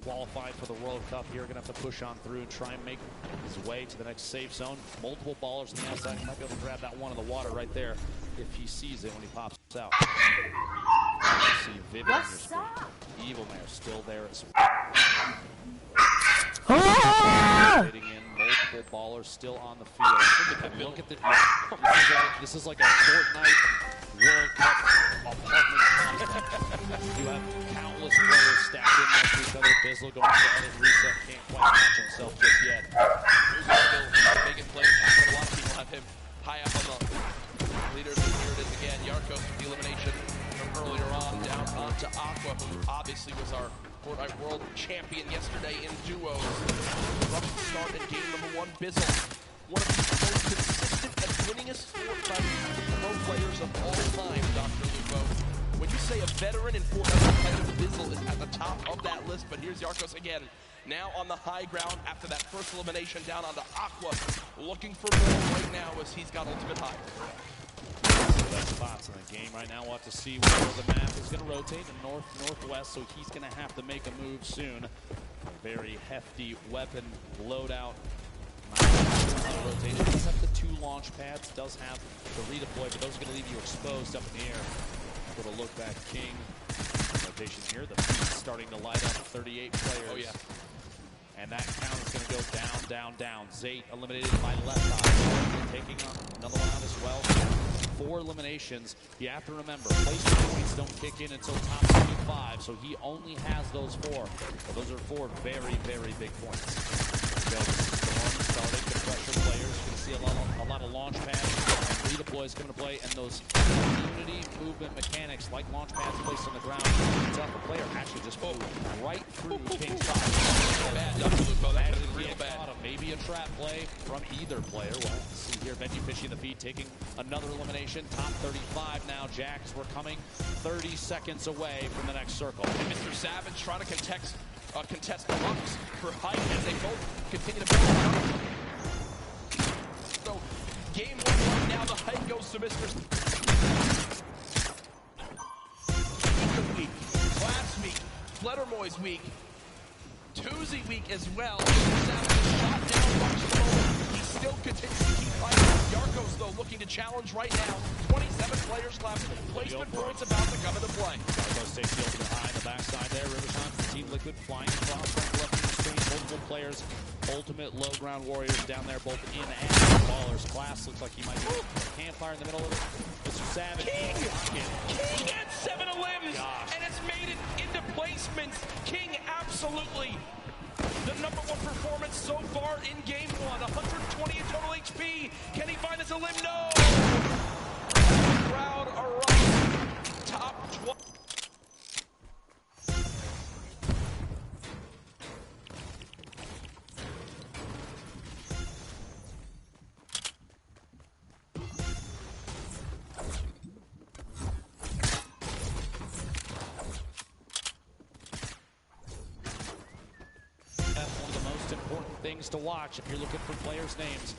Qualified for the World Cup here, gonna have to push on through and try and make his way to the next safe zone. Multiple ballers on the outside. He might be able to grab that one in the water right there if he sees it when he pops out. See Vivid on your screen. Evil Mare still there as well. Hitting in, multiple ballers still on the field. Look at that. This is like a Fortnite World Cup apartment complex. You have countless players stacked in next to each other. Bizzle going to the edit reset, can't quite match himself just yet. Still making plays. A lot of people have him high up on the leaders, and here it is again. Yarkos with the elimination from earlier on, down onto Aqua, who obviously was our Fortnite World Champion yesterday in duos. Rough start in game number 1. Bizzle, one of the most consistent and winningest Fortnite pro players of all time, Dr. Lupo. When you say a veteran in Fortnite competitive, Bizzle is at the top of that list, but here's Yarkos again. Now on the high ground after that first elimination, down onto Aqua, looking for more right now as he's got ultimate high. Best spots in the game right now. We'll have to see where the map is going to rotate in northwest, so he's going to have to make a move soon. A very hefty weapon loadout. Rotation does have the 2 launch pads, does have the redeploy, but those are going to leave you exposed up in the air. Little look back, King. Rotation here. The feed starting to light up. 38 players. Oh yeah. And that count is going to go down, down, down. Zate eliminated by left eye. Taking another one out as well. 4 eliminations. You have to remember, placement points don't kick in until top 25, so he only has those 4. But those are 4 very, very big points. So Storm starting to pressure players. You're going to see a lot of launch pads. Redeploys coming to play, and those community movement mechanics like launch pads placed on the ground. The player actually just moved right through King's side. Bad, Dr. Lupo. That could have been real bad. Maybe a trap play from either player. Well, let's see here. Venue fishing the feed, taking another elimination. Top 35 now. Jacks, we're coming 30 seconds away from the next circle. And Mr. Savage trying to contest the Bucks for height as they both continue to build. So, game 1 right now, the height goes to Mr. Week, Class week, Fluttermoy's week, Tuesday week as well. Savage shot down, watch the moment. He still continues to keep fighting. Yarkos, though, looking to challenge right now. 27 players left. Placement points about to come into play. Yarkos takes the ultimate high on the backside there. Riverside from Team Liquid flying across from left of the screen. Multiple players. Ultimate low ground warriors down there, both in and out. Ballers. Class looks like he might be a campfire in the middle of it. Mr. Savage. King gets 7 limbs, and it's made it into placements. King absolutely the #1 performance so far in game 1. 120 in total HP. Can he find us a limb? No! Crowd arrives. Top 20. Things to watch if you're looking for players' names.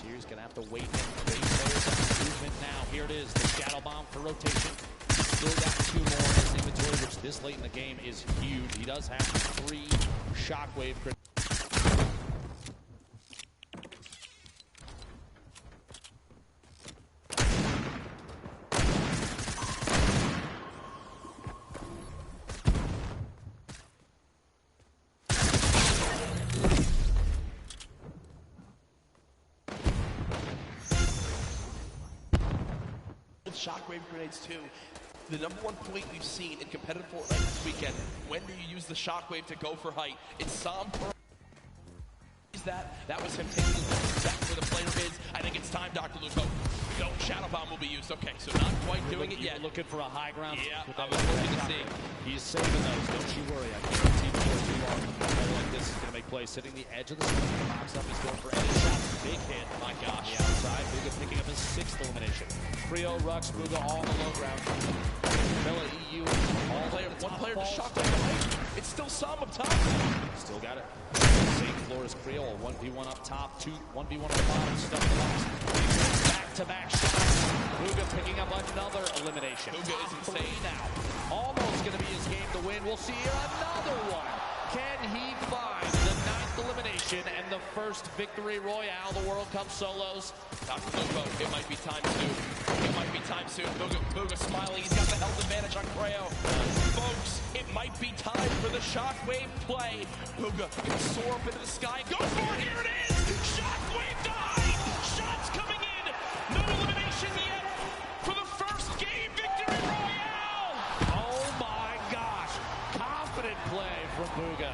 Here's gonna have to wait and wait players on movement now. Here it is, the Shadow Bomb for rotation. Still got 2 more in his inventory, which this late in the game is huge. He does have 3 Shockwave crits. Shockwave grenades too. The #1 point we've seen in competitive Fortnite this weekend. When do you use the Shockwave to go for height? It's Sam Pearl. That was him taking exactly where the player is. I think it's time, Dr. Lupo. No, Shadow Bomb will be used. Okay, so not quite doing it yet. Looking for a high ground. Yeah, I was looking to see. He's saving those. Don't you worry. I guarantee before too long, like this is going to make plays. Sitting the edge of the screen. Box up. He's going for any shot. Big hit. My gosh. The outside. Buga picking up his 6th elimination. Creo, Rux, Buga all on the low ground. Milla, EU. One player to Shockwave. It's still Sam up top. Still got it. Safe floor is Creole. 1v1 up top, 1v1 on the bottom, stuff the box. Back-to-back shots. Bugha picking up another elimination. Bugha is insane now. Almost going to be his game to win. We'll see another one. Can he find the 9th elimination and the first victory royale, the World Cup solos? Dr. Lupo, it might be time soon. It might be time soon. Bugha smiling. He's got the health advantage on Creo. Folks, it might be time for the Shockwave play. Bugha can soar up into the sky. Go for it. Here it is. Shockwave died. Shots coming in. No elimination yet for the first game victory royale. Oh my gosh. Confident play from Bugha.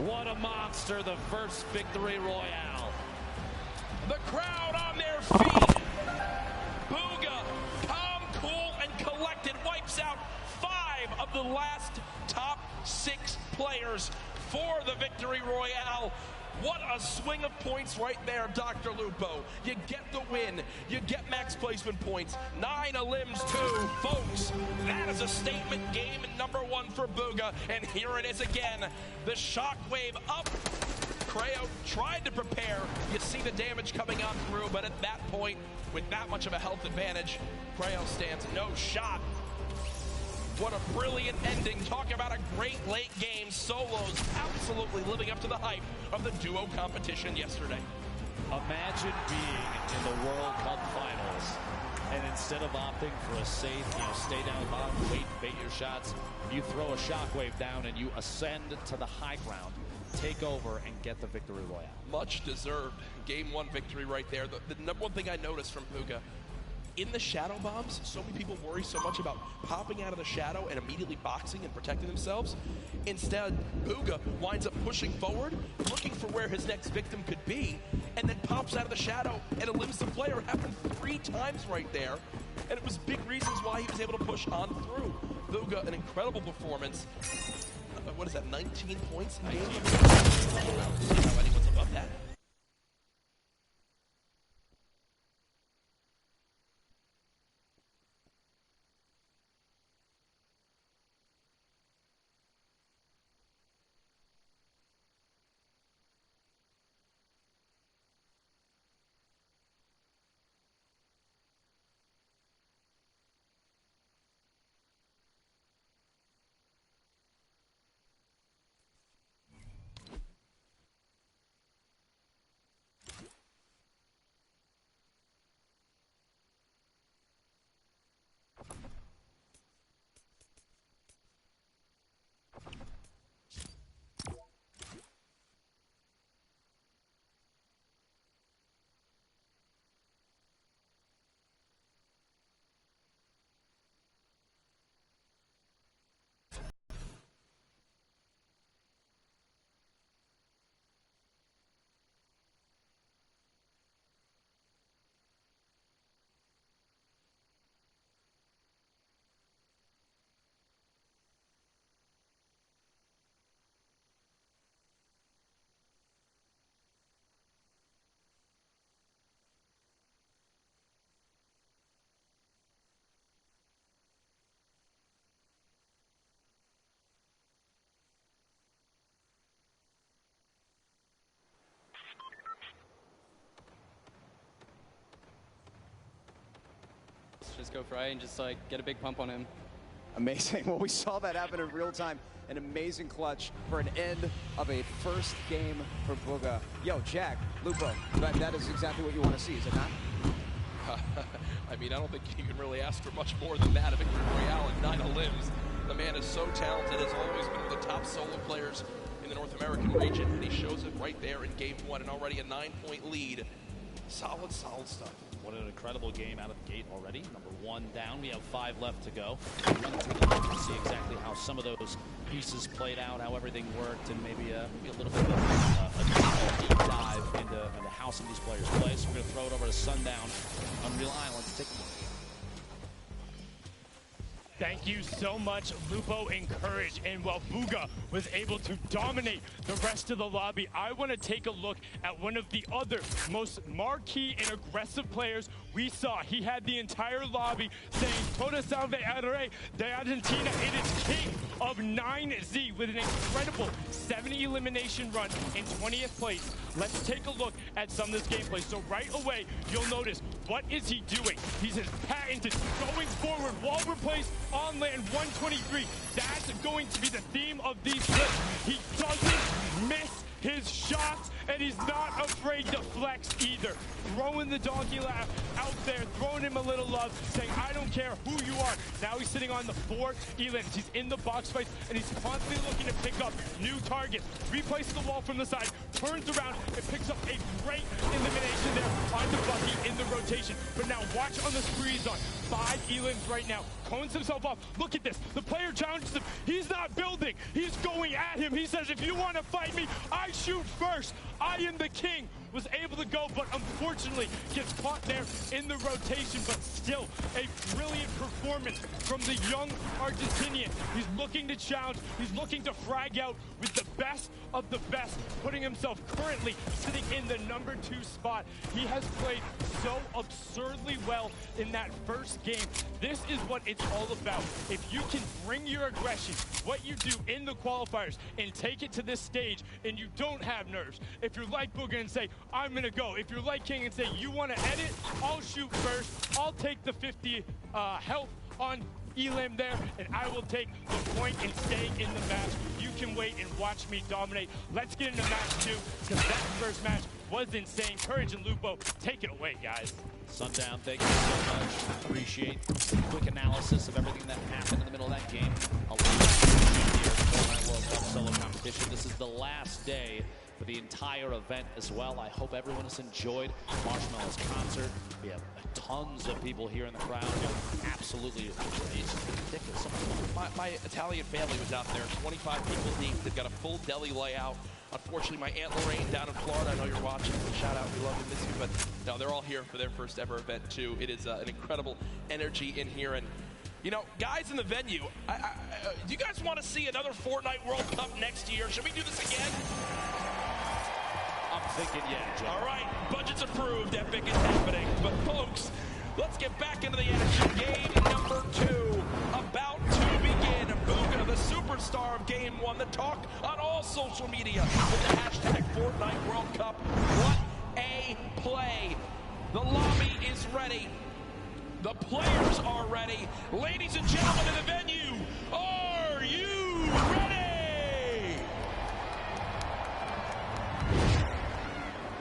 What a monster, the first victory royale. The crowd on their feet. Bugha, calm, cool, and collected, wipes out 5 of the last top 6 players for the victory royale. What a swing of points right there, Dr. Lupo. You get the win. You get max placement points. 9 elims too. Folks, that is a statement game number 1 for Bugha. And here it is again. The Shockwave up. Creo tried to prepare. You see the damage coming on through, but at that point, with that much of a health advantage, Creo stands no shot. What a brilliant ending. Talk about a great late game. Solos absolutely living up to the hype of the duo competition yesterday. Imagine being in the World Cup finals, and instead of opting for a safe, stay down the bottom, wait, bait your shots, you throw a Shockwave down and you ascend to the high ground, take over, and get the victory royale. Much deserved game 1 victory right there. The number one thing I noticed from Bugha, in the shadow bombs, so many people worry so much about popping out of the shadow and immediately boxing and protecting themselves. Instead, Bugha winds up pushing forward, looking for where his next victim could be, and then pops out of the shadow and eliminates the player. It happened 3 times right there, and it was big reasons why he was able to push on through. Bugha, an incredible performance. What is that, 19 points? 19. I don't see how anyone's above that. Just go fry and just get a big pump on him. Amazing. Well, we saw that happen in real time. An amazing clutch for an end of a first game for Bugha. Yo, Jack, Lupo, that is exactly what you want to see, is it not? I mean, I don't think you can really ask for much more than that. A victory royale and 9 elims. The man is so talented, has always been one of the top solo players in the North American region, and he shows it right there in game 1, and already a 9-point lead. Solid stuff. What an incredible game out of the gate already. Number 1 down. We have 5 left to go. Run through the game to see exactly how some of those pieces played out, how everything worked, and maybe a little bit of a deep dive into how some of these players play. So we're going to throw it over to Sundown, Unreal Island, to take a look. Thank you so much, Lupo and Courage. And while Bugha was able to dominate the rest of the lobby, I want to take a look at one of the other most marquee and aggressive players we saw. He had the entire lobby saying, Toda salve al rey de Argentina, it is King of 9Z with an incredible 70 elimination run in 20th place. Let's take a look at some of this gameplay. So right away, you'll notice, what is he doing? He's patented going forward, wall replace on land 123. That's going to be the theme of these clips. He doesn't miss his shots, and he's not afraid to flex either. Throwing the donkey laugh out there, throwing him a little love, saying, I don't care who you are. Now he's sitting on the 4 elims. He's in the box fight, and he's constantly looking to pick up new targets. Replaces the wall from the side, turns around, and picks up a great elimination there on the Bucky in the rotation. But now watch on the spree he's on. 5 elims right now. Cones himself off. Look at this. The player challenges him. He's not building. He's going at him. He says, if you want to fight me, I shoot first. I am the king. Was able to go, but unfortunately gets caught there in the rotation, but still a brilliant performance from the young Argentinian. He's looking to challenge. He's looking to frag out with the best of the best, putting himself currently sitting in the number 2 spot. He has played so absurdly well in that first game. This is what it's all about. If you can bring your aggression, what you do in the qualifiers, and take it to this stage, and you don't have nerves. If you're like Booga and say, I'm gonna go. If you're like King and say, you wanna edit, I'll shoot first. I'll take the 50 health on Elim there, and I will take the point and stay in the match. You can wait and watch me dominate. Let's get into match 2, because that first match was insane. Courage and Lupo, take it away, guys. Sundown, thank you so much. Appreciate some quick analysis of everything that happened in the middle of that game. A lot of here at the Fortnite World Cup solo competition. This is the last day for the entire event as well. I hope everyone has enjoyed Marshmallow's concert. We have tons of people here in the crowd. Absolutely, it's ridiculous. My Italian family was out there, 25 people deep. They've got a full deli layout. Unfortunately, my Aunt Lorraine down in Florida, I know you're watching. Shout out, we love you, miss you. But no, they're all here for their first ever event too. It is an incredible energy in here. And you know, guys in the venue, do you guys want to see another Fortnite World Cup next year? Should we do this again? I'm thinking, yeah, Joe. All right, budget's approved, epic is happening. But folks, let's get back into the action. Game number 2 about to begin. Booga, the superstar of Game 1, the talk on all social media with the hashtag Fortnite World Cup. What a play. The lobby is ready. The players are ready. Ladies and gentlemen in the venue, are you ready?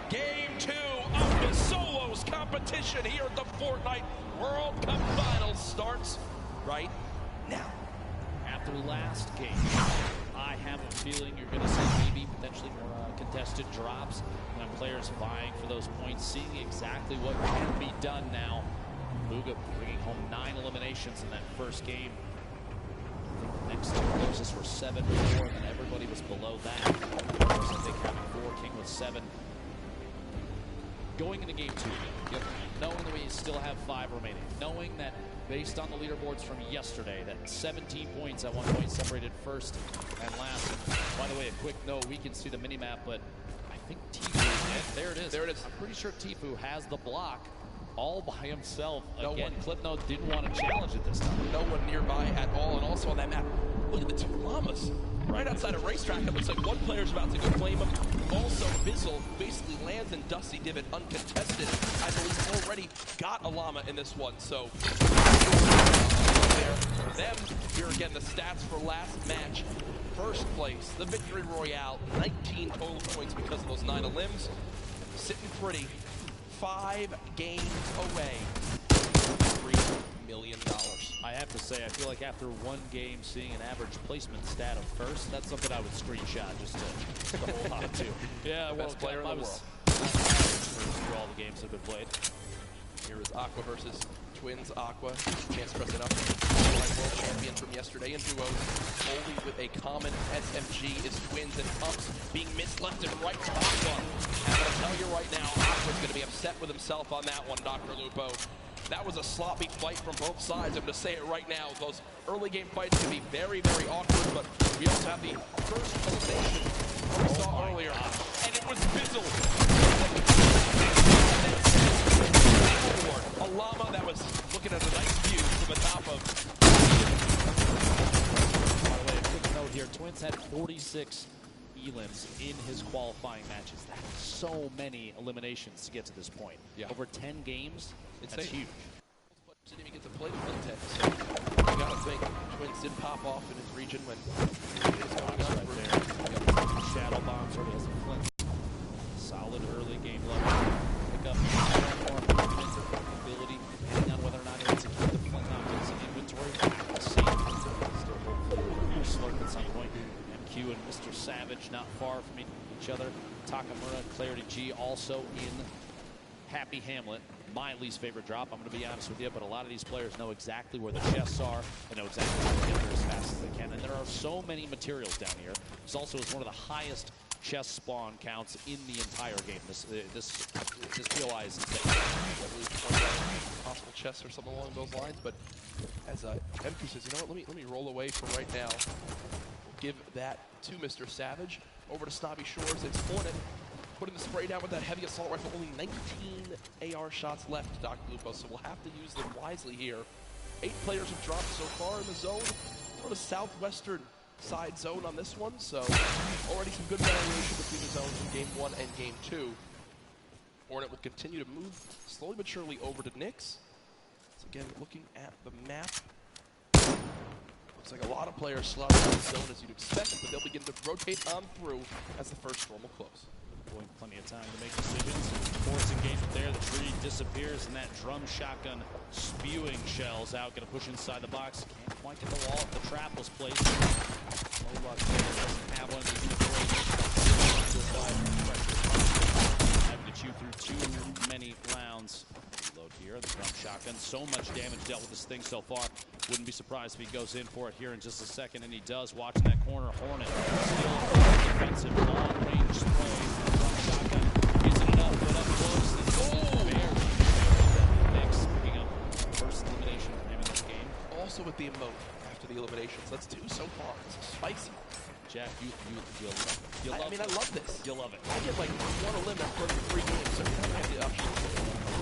Game 2 of the solos competition here at the Fortnite World Cup Finals starts right now. After last game, I have a feeling you're going to see maybe potentially more contested drops and players vying for those points, seeing exactly what can be done now. Booga bringing home 9 eliminations in that first game. Next two closest were 7-4, and then everybody was below that. I think having 4, King with 7. Going into game 2, knowing that we still have 5 remaining, knowing that based on the leaderboards from yesterday, that 17 points at one point separated first and last. And by the way, a quick note, we can see the mini-map, but I think Tifu, there it is. There it is. I'm pretty sure Tifu has the block all by himself. Again, Clipnote didn't want to challenge it this time. No one nearby at all, and also on that map, look at the 2 llamas. Right outside a racetrack, it looks like one player's about to go flame him. Also, Bizzle basically lands in Dusty Divot uncontested. I believe already got a llama in this one, so there for them. Here again, the stats for last match. First place, the Victory Royale, 19 total points because of those 9 elims. Sitting pretty, 5 games away, $3 million. I have to say, I feel like after one game, seeing an average placement stat of first, that's something I would screenshot just to hold on to. Yeah, best player in the world. Through all the games that have been played. Here is Aqua versus Twins Aqua. Can't stress enough. World champion from yesterday in duos. Only with a common SMG is Twins and Pumps being missed left and right to Aqua. And I'm going to tell you right now, Aqua's going to be upset with himself on that one, Dr. Lupo. That was a sloppy fight from both sides. I'm going to say it right now. Those early game fights can be very, very awkward, but we also have the first elimination we saw earlier. And it was Bizzle. A llama that was looking at a nice view from the top of. By the way, 46 elims in his qualifying matches. That's so many eliminations to get to this point. Yeah. Over 10 games, that's Insane. huge. Didn't even get to play the Flint, so you gotta think Twins did pop off in his region when it was going on Right for there. Shadow Bombs already has a Flint. Solid early game level. Pick up more movement ability, depending on whether or not it's to keep the Flint objects in inventory. We'll see. Still hopefully slurp at some point. MQ and Mr. Savage not far from each other. Takamura, Clarity G also in Happy Hamlet. My least favorite drop, I'm going to be honest with you, but a lot of these players know exactly where the chests are. They know exactly how to get there as fast as they can. And there are so many materials down here. This also is one of the highest chest spawn counts in the entire game. This POI is insane. Possible chests or something along those lines, but as MQ says, you know what, let me roll away for right now. We'll give that to Mr. Savage. Over to Snobby Shores, it's Fortnite. Putting the spray down with that heavy assault rifle. Only 19 AR shots left, Dr. Lupo, so we'll have to use them wisely here. 8 players have dropped so far in the zone. We're on the southwestern side zone on this one, so already some good variation between the zones in Game 1 and Game 2. Hornet will continue to move slowly but surely over to Nyx. So again, looking at the map, looks like a lot of players slotted in the zone as you'd expect, but they'll begin to rotate on through as the first storm will close. Plenty of time to make decisions. Force engagement there. The tree disappears, and that drum shotgun spewing shells out. Going to push inside the box. Can't quite get the wall. The trap was placed. No luck there. Doesn't have one of these having to chew through too many rounds. Reload here. The drum shotgun. So much damage dealt with this thing so far. Wouldn't be surprised if he goes in for it here in just a second, and he does. Watching that corner. Hornet still defensive long-range spray. Shotgun isn't enough, but up close. Nyx picking up first elimination for him in this game. Also with the emote after the eliminations. That's 2 so far. It's spicy. Jack, you love I mean, I love this. You'll love it. I get like 1 elim for 3 games, so you have the option.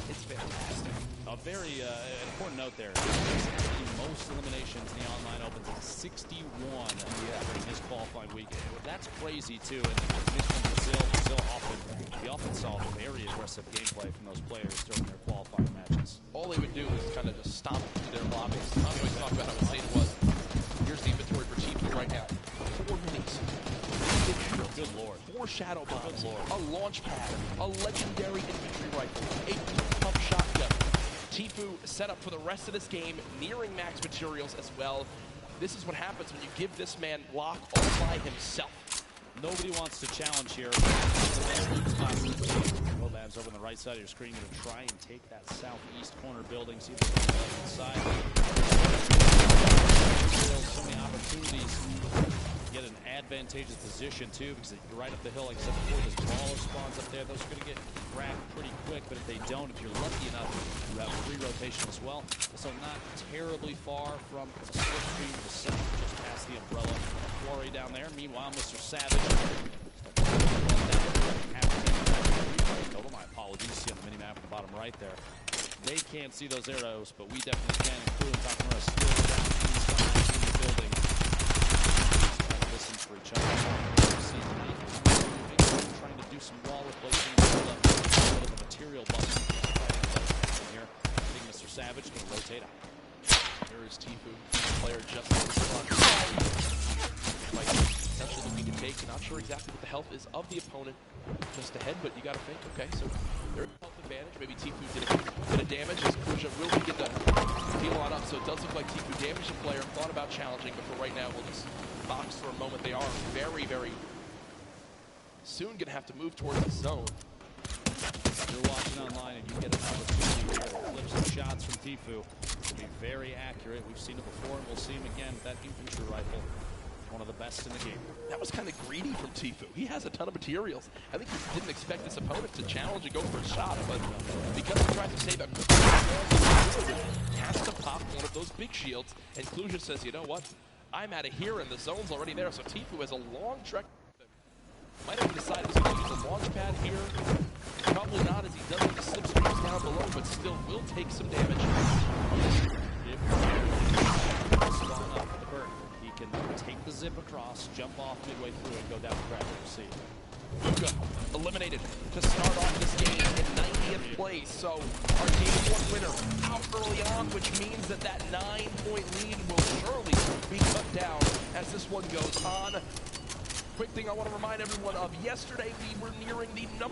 It's fantastic. A very important note there. The most eliminations in the online opens at 61 during his qualifying weekend. That's crazy too. And Brazil often saw very aggressive gameplay from those players during their qualifying matches. All they would do is kind of just stomp through their lobbies. I'm going to talk about how insane it was. Here's the inventory for Team right now. 4 minis. Good lord. 4 shadow bombs. A launch pad. A legendary infantry rifle. A pump shotgun. Tfue set up for the rest of this game, nearing max materials as well. This is what happens when you give this man block all by himself. Nobody wants to challenge here. Robab's over on the right side of your screen, going to try and take that southeast corner building. See if they can get inside. So many opportunities. Get an advantageous position too, because you're right up the hill. Like I said before, this brawler spawns up there. Those are going to get grabbed pretty quick, but if they don't, if you're lucky enough, you have free rotation as well. So not terribly far from a slipstream to the south, just past the umbrella. Quarry down there. Meanwhile, Mr. Savage. Total, my apologies. See on the minimap at the bottom right there. They can't see those arrows, but we definitely can. Including Takamura still down inside in the building. Listen for each other. Trying to do some wall replacement. A bit of a material bump here. I think Mr. Savage can rotate out. There is Tfue, player just in front. Essentially looking to take. Not sure exactly what the health is of the opponent just ahead, but you got to think, okay, so there's a health advantage. Maybe Tfue did a bit of damage as Kuja will begin to heal on up, so it does look like Tfue damaged the player, thought about challenging, but for right now, we'll just box for a moment. They are very, very soon going to have to move towards the zone. If you're watching online and you get an opportunity here to flip some shots from Tfue, it'll be very accurate. We've seen it before, and we'll see him again with that infantry rifle. One of the best in the game. That was kind of greedy from Tfue. He has a ton of materials. I think he didn't expect his opponent to challenge and go for a shot, but because he tried to save a has to pop one of those big shields, and Kluja says, you know what? I'm out of here, and the zone's already there, so Tfue has a long trek. Might have decided he's going to use a launch pad here. Probably not, as he does have the slipstreams down below, but still will take some damage. Take the zip across, jump off midway through and go down the track. We'll see. Booga eliminated to start off this game in 90th place. So our Game 1 winner out early on, which means that that 9-point lead will surely be cut down as this one goes on. Quick thing I want to remind everyone of, yesterday we were nearing the #1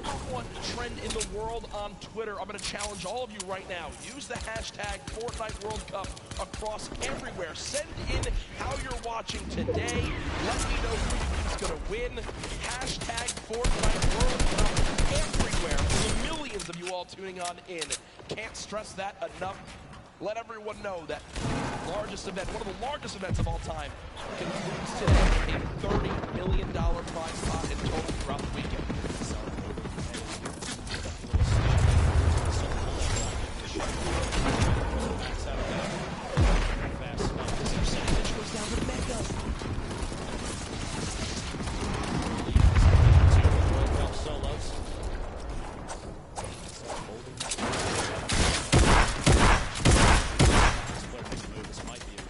trend in the world on Twitter. I'm going to challenge all of you right now. Use the hashtag Fortnite World Cup across everywhere. Send in how you're watching today. Let me know who you think is going to win. Hashtag Fortnite World Cup everywhere for the millions of you all tuning on in. Can't stress that enough. Let everyone know that largest event, one of the largest events of all time, concludes today. A $30 million prize pot in total throughout the weekend. This percentage goes down to Mega. World Cup solos. This might be an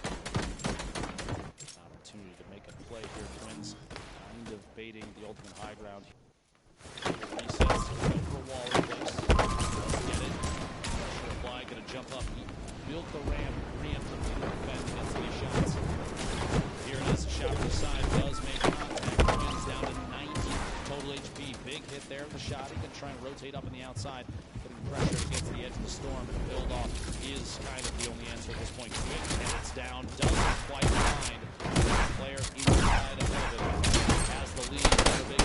opportunity to make a play here. Twins kind of baiting the ultimate high ground. Resets, go for a wall in place. Doesn't get it. Pressure apply, gonna jump up. He built the ramp, preemptively to defend against these shots. Here it is, a shot from the side, does make contact. Twins down to 90 total HP. Big hit there, the shot. He can try and rotate up on the outside. Pressure against the edge of the storm, and the build-off is kind of the only answer at this point. Quick pass down, doesn't quite find the player inside of it. Has the lead, big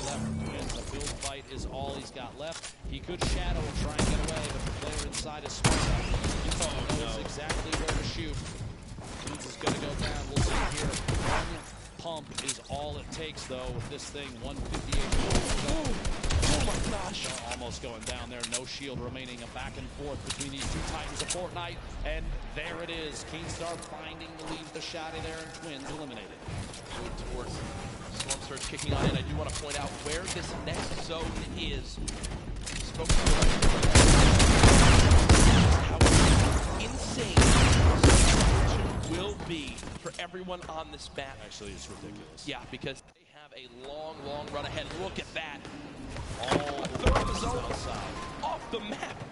left. Twins, the build fight is all he's got left. He could shadow and try and get away, but the player inside is smart enough. He knows exactly where to shoot. Twins is going to go down. We'll see here. One pump is all it takes, though, with this thing. 158. Oh my gosh. Almost going down there. No shield remaining. A back and forth between these two titans of Fortnite. And there it is. Keemstar finding the lead. The shot in there, and Twins eliminated. Moving towards Storm Surge kicking on in. I do want to point out where this next zone is. Spoke to how insane the will be for everyone on this map. Actually, it's ridiculous. Yeah, because they have a long, long run ahead. Look at that. All third of the zone outside. Off the map.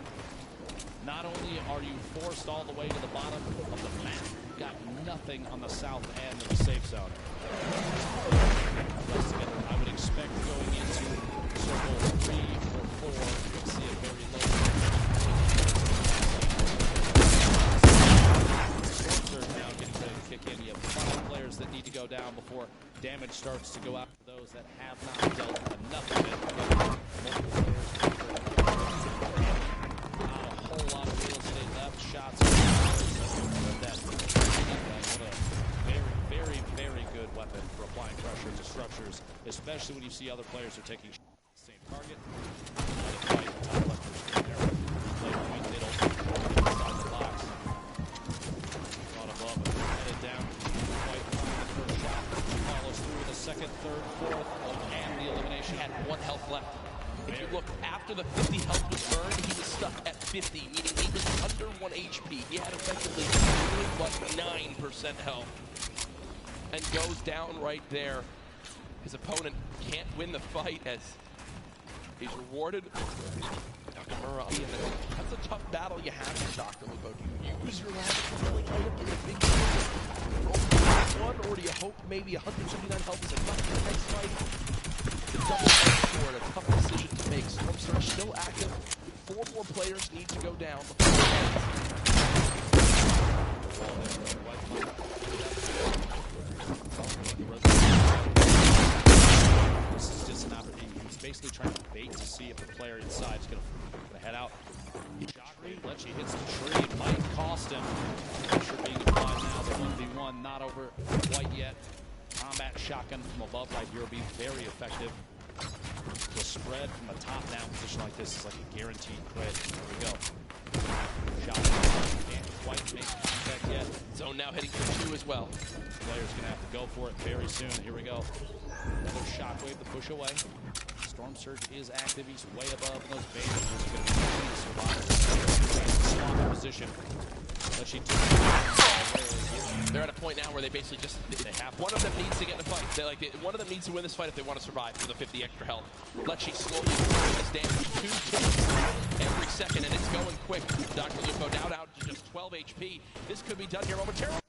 Not only are you forced all the way to the bottom of the map, you've got nothing on the south end of the safe zone. I would expect going into circle 3 or 4, you'll see a very low. Storm now getting ready to kick in. You have 5 players that need to go down before damage starts to go out for those that have not dealt enough of it. Multiple players. Not a whole lot of real estate left. Shots. What a very, very, very good weapon for applying pressure to structures, especially when you see other players are taking same target. Top left play point middle inside the box. Caught above, headed down. Quite fine the first shot. Follows through the second, third, fourth, and the elimination. Had 1 health left. If you look, after the 50 health was burned, he was stuck at 50, meaning he was under 1 HP. He had effectively but 9% health. And goes down right there. His opponent can't win the fight as he's rewarded. That's a tough battle you have with Dr. Lupo. Do you use your last healing item in a big one, or do you hope maybe 179 health is enough for the next fight? The double-edged sword, a tough decision to make. Storm Surge still active. 4 more players need to go down. This is just an opportunity. He's basically trying to bait to see if the player inside is going to head out. Lecce hits the tree. It might cost him. Pressure being applied now. The 1v1 not over quite yet. Combat shotgun from above right here will be very effective. The spread from a top-down position like this is like a guaranteed crit. There we go. Shotgun can't quite make contact yet. Zone now heading for 2 as well. Player's going to have to go for it very soon. Here we go. Another shockwave to push away. Storm Surge is active. He's way above, and those Vandals are going to be survive. Strong position. but she took it. They're at a point now where they basically just one of them needs to get in a fight. One of them needs to win this fight if they want to survive for the 50 extra health. Let's slowly bring this damage 2 kills every second, and it's going quick. Dr. Lupo now down to just 12 HP. This could be done here momentarily.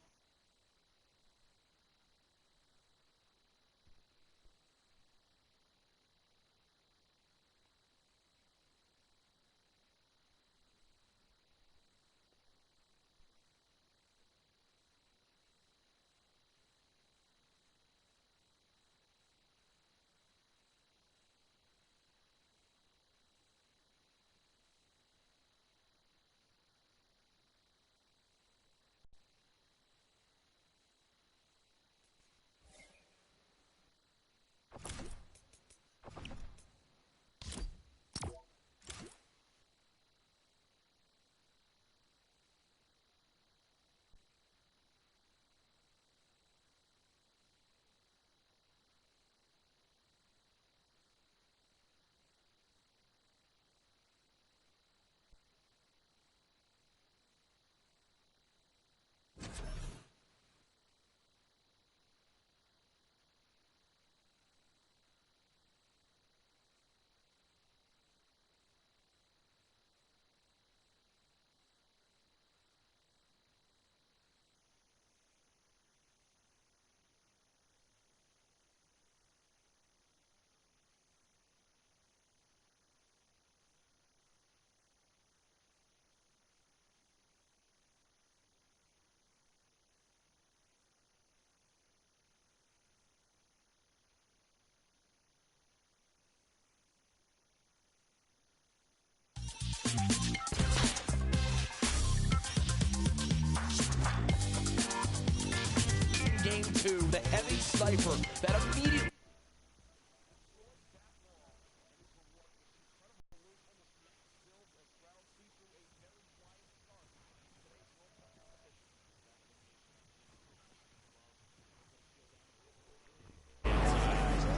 Game 2, the heavy sniper that immediately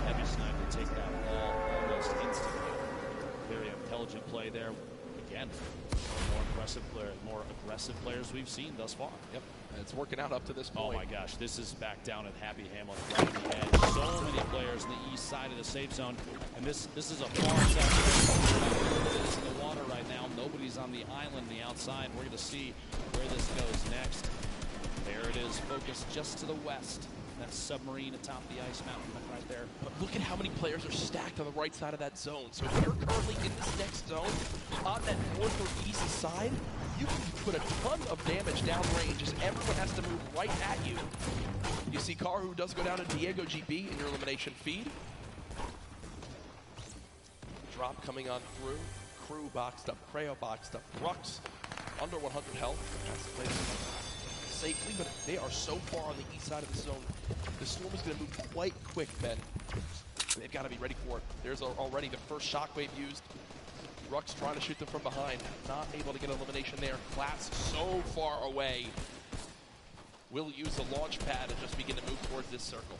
Heavy sniper take that wall almost instantly. Very intelligent play there. Again, more impressive player, more aggressive players we've seen thus far. Yep, it's working out up to this point. Oh my gosh, this is back down at Happy Hamlet right on the edge. So many players on the east side of the safe zone, and this is a far section. It's in the water right now. Nobody's on the island, the outside. We're going to see where this goes next. There it is, focused just to the west. That submarine atop the ice mountain right there. But look at how many players are stacked on the right side of that zone. So if you're currently in this next zone, on that north or east side, you can put a ton of damage downrange as everyone has to move right at you. You see Karu does go down to Diego GB in your elimination feed. Drop coming on through. Crew boxed up, Creo boxed up, Brux under 100 health. Has to play this safely, but they are so far on the east side of the zone. The storm is going to move quite quick, Ben. They've got to be ready for it. There's already the first shockwave used. Rux trying to shoot them from behind. Not able to get elimination there. Class so far away. Will use the launch pad and just begin to move towards this circle.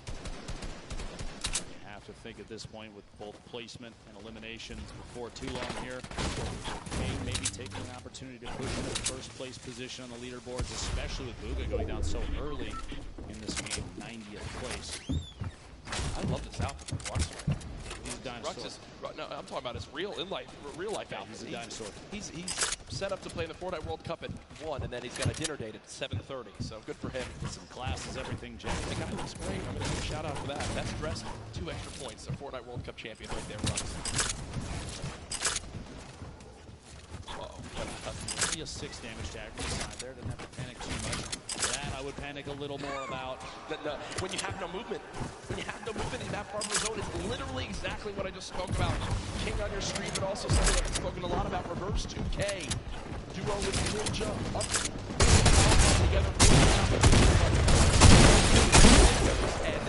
You have to think at this point with both placement and eliminations before too long here. Maybe taking an opportunity to push into the first place position on the leaderboards, especially with Buga going down so early in this game, 90th place. I love this outfit from Rux right now. He's a dinosaur. Rux is, no, I'm talking about his real life outfit. He's a dinosaur. He's set up to play in the Fortnite World Cup at 1, and then he's got a dinner date at 7:30. So good for him. Some class is everything, Jay. The guy looks great. I'm going to give a shout out for that. Best dressed, 2 extra points. A Fortnite World Cup champion right there, Rux. Only a 6 damage tag from the side there. Didn't have to panic too much. That I would panic a little more about. When you have no movement. When you have no movement in that part of the zone, it's literally exactly what I just spoke about. King on your stream, but also something I've spoken a lot about, reverse 2K. Duo with Ninja up together. And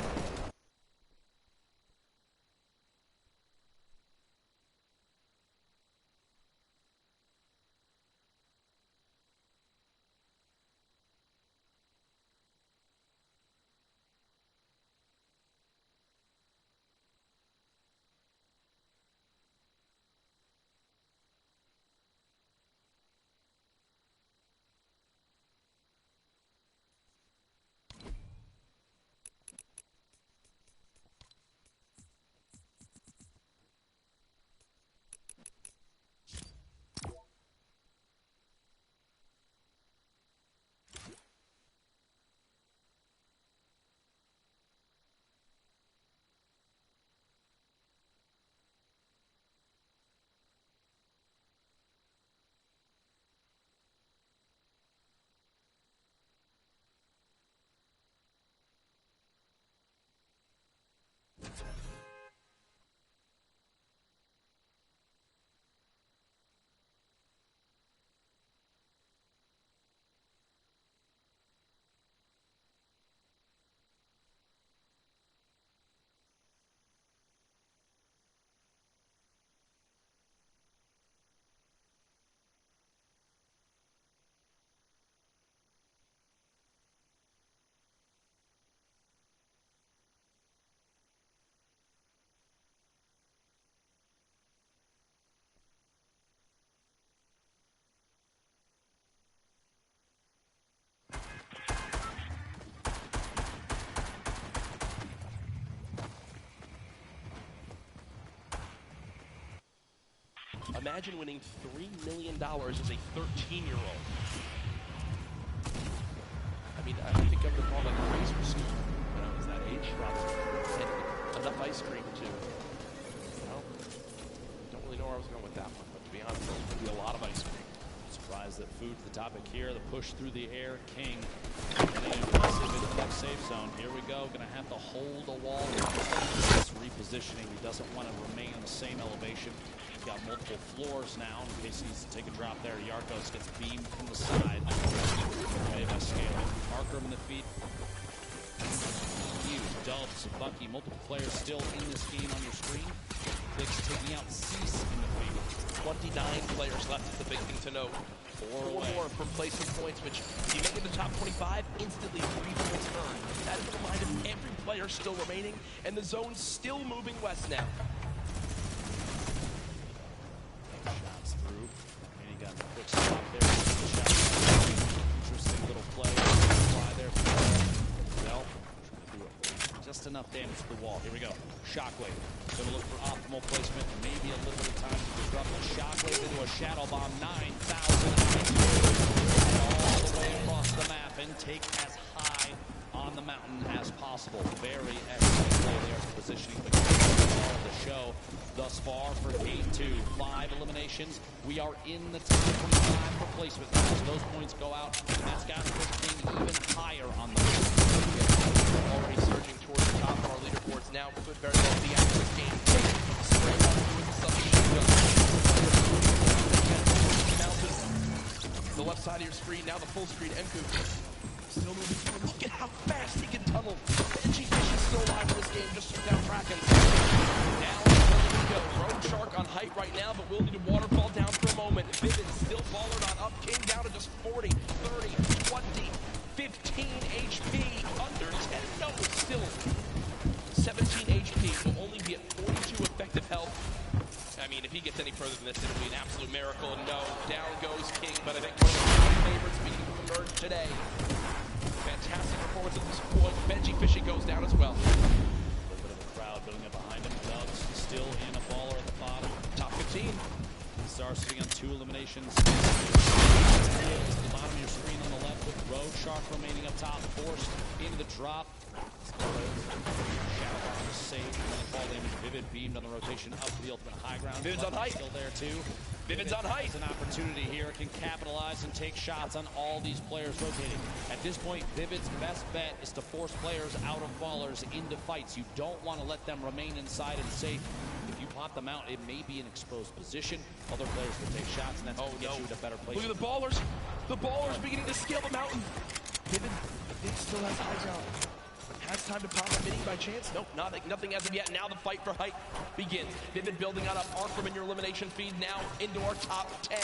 Imagine winning $3 million as a 13-year-old. I mean, I think I would have called it a razor scoop when I was that age. And enough ice cream to, well, don't really know where I was going with that one, but to be honest, there's going to be a lot of ice cream. Surprised that food to the topic here. The push through the air, King. Getting impressive into the next safe zone. Here we go. Going to have to hold a wall. This repositioning. He doesn't want to remain in the same elevation. He's got multiple floors now in case he needs to take a drop there. Yarkos gets beamed from the side. Way by scaling. Marker him in the feet. Hughes, Dubs, Bucky, multiple players still in this game on your screen. Clicks taking out Cease in the field. 29 players left is the big thing to note. Four more for placement points, which if you make it the top 25, instantly 3 points earned. That is a reminder of every player still remaining, and the zone's still moving west now. Shots through. And he got a quick stop there. Interesting little play. Fly there. Well, trying to do it. Just enough damage to the wall. Here we go. Shockwave. Going to look for optimal placement. Maybe a little bit of time to disrupt the Shockwave into a Shadow Bomb. 9,000 all the way across the map and take as high on the mountain as possible. Very excellent play there for positioning the the show thus far for game 2. 5 eliminations. We are in the top 25 for placement. Those points go out, and that's got to push King even higher on the map. Already surging towards the top of our leaderboards now. Could very well be after this game. Spray up with the substitution. The left side of your screen, now the full screen. Enku still moving forward. Look at how fast he can tunnel. Benji Fish is still alive in this game, just took down Kraken. Down, ready to go. Road Shark on height right now, but will need a waterfall down for a moment. Vivid still falling on up. King down to just 40, 30, 20, 15 HP. Under 10, no, still 17 HP. Will only be at 42 effective health. I mean, if he gets any further than this, it'll be an absolute miracle. No, down goes King, but I think one of the favorites beating from the merge today. Fantastic performance at this point. Benji Fishy goes down as well. A little bit of a crowd building up behind him. Dubs still in a baller at the bottom. Top 15. Star sitting on 2 eliminations. The bottom of your screen on the left with Road Shark remaining up top, forced into the drop. Shadow Bomb is saved from the fall damage. Vivid beamed on the rotation up to the ultimate high ground. Vivid's on height. Still there too. Vivid's on height. Has an opportunity here. Can capitalize and take shots on all these players rotating. At this point, Vivid's best bet is to force players out of ballers into fights. You don't want to let them remain inside and safe. If you pop them out, it may be an exposed position. Other players will take shots, and that's going to get you in a better place. Look at the ballers. The ballers beginning to scale the mountain. Vivid still has eyes out. Has time to pop a mini by chance? Nope, nothing as of yet. Now the fight for height begins. Vivid building on up. Arkham in your elimination feed now into our top 10.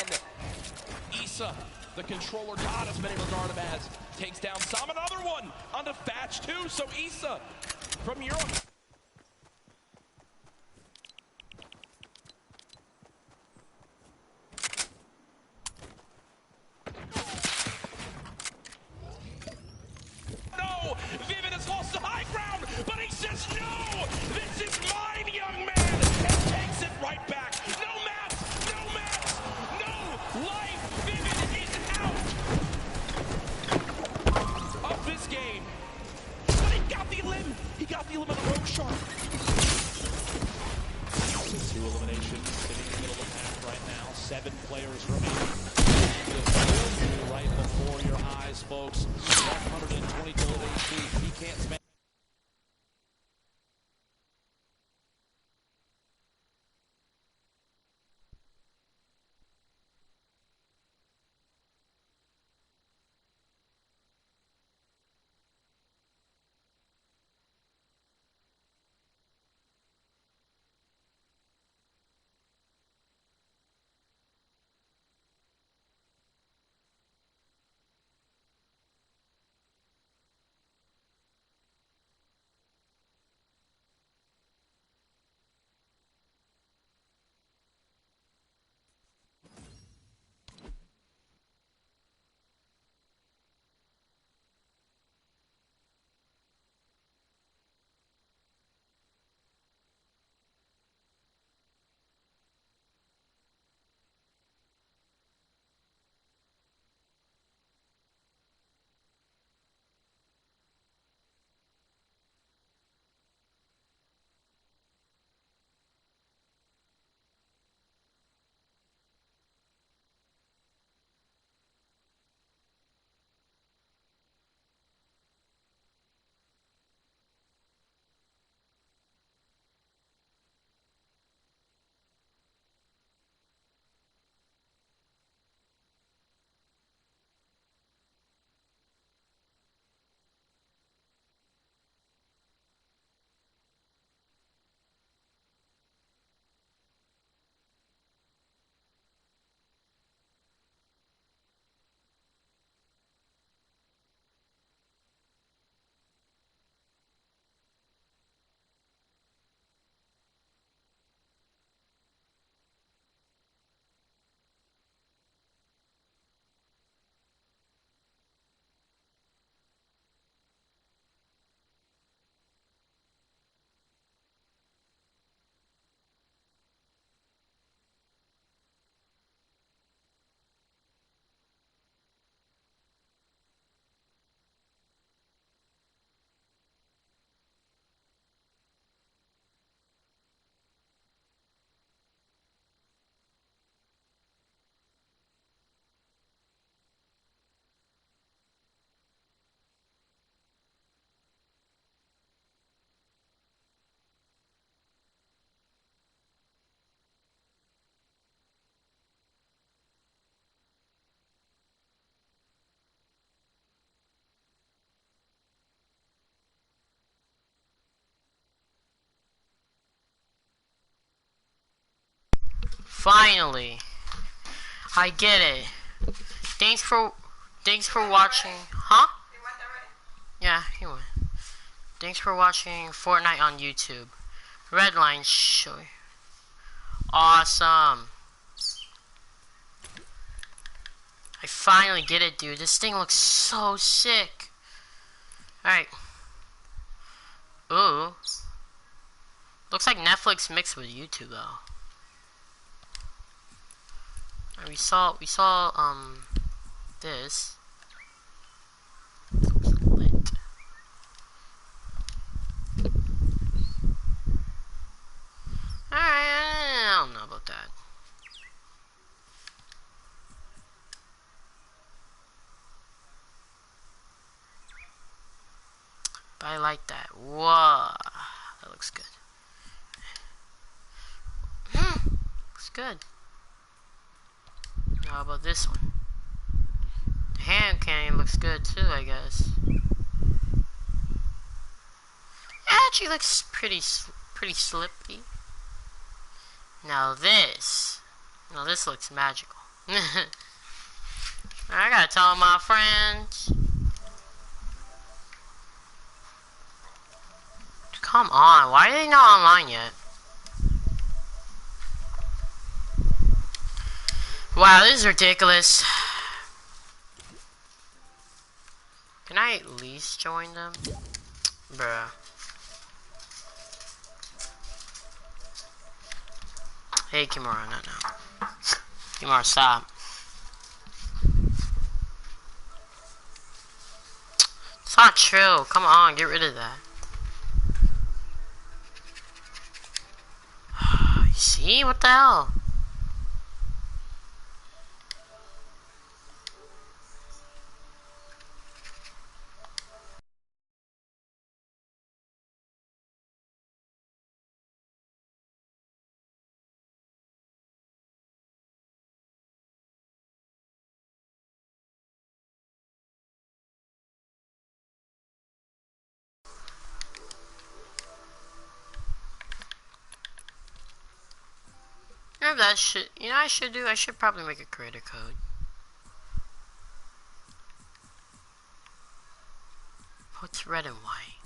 Issa, the controller god as many regard him as, takes down Sam. Another one onto Thatch too. So Issa from Europe. Vivid has lost the high ground, but he says, no, this is mine, young man, and takes it right back. No maps, no life. Vivid is out of this game. But he got the elim. He got the elim of the Rogue Shark. 2 eliminations sitting in the middle of the pack right now. 7 players remaining. Right before your eyes, folks. 120 total HP. He can't spend. Finally, I get it. Thanks for watching. Huh? Yeah, he went. Thanks for watching Fortnite on YouTube. Redline show. Awesome. I finally get it, dude. This thing looks so sick. Alright. Ooh. Looks like Netflix mixed with YouTube though. We saw this. Lit. Alright, I don't know about that. But I like that. Whoa. That looks good. Looks good. How about this one? The hand cannon looks good too, I guess. Actually looks pretty slippy. Now this looks magical. I gotta tell my friends. Come on, why are they not online yet? Wow, this is ridiculous. Can I at least join them? Bruh. Hey, Kimura, not now. Kimura, stop. It's not true. Come on, get rid of that. You see? What the hell? That should, you know, I should probably make a creator code. What's red and white?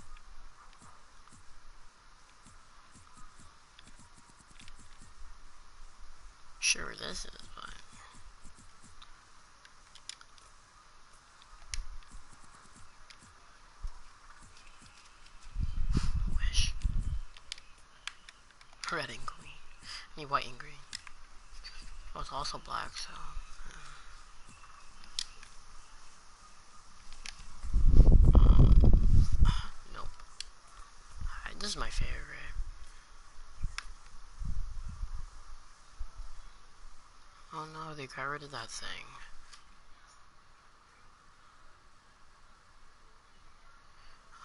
Sure, this is fine. Wish. Red and green. I mean, white and green. Oh, it's also black, so. Nope. This is my favorite. Oh no, they got rid of that thing.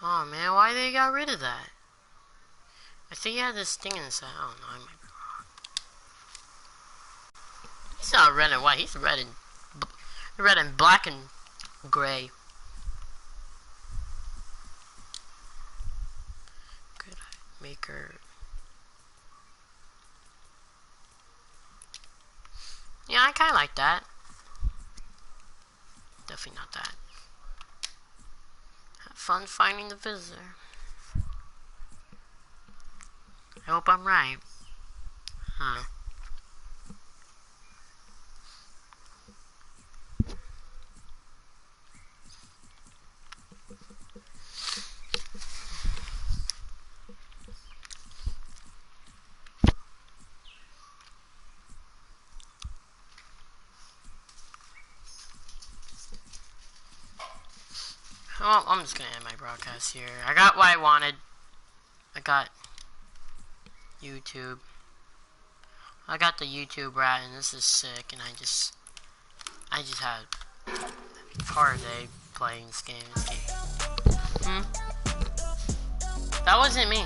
Oh man, why they got rid of that? I think he had this thing inside. I don't know, I might be wrong. He's not red and white, he's red and black and gray. Good maker. Yeah, I kinda like that. Definitely not that. Have fun finding the visitor. I hope I'm right. Huh. Well, I'm just gonna end my broadcast here. I got what I wanted. I got YouTube. I got the YouTube rat, and this is sick. And I just had a hard day playing this game. That wasn't me.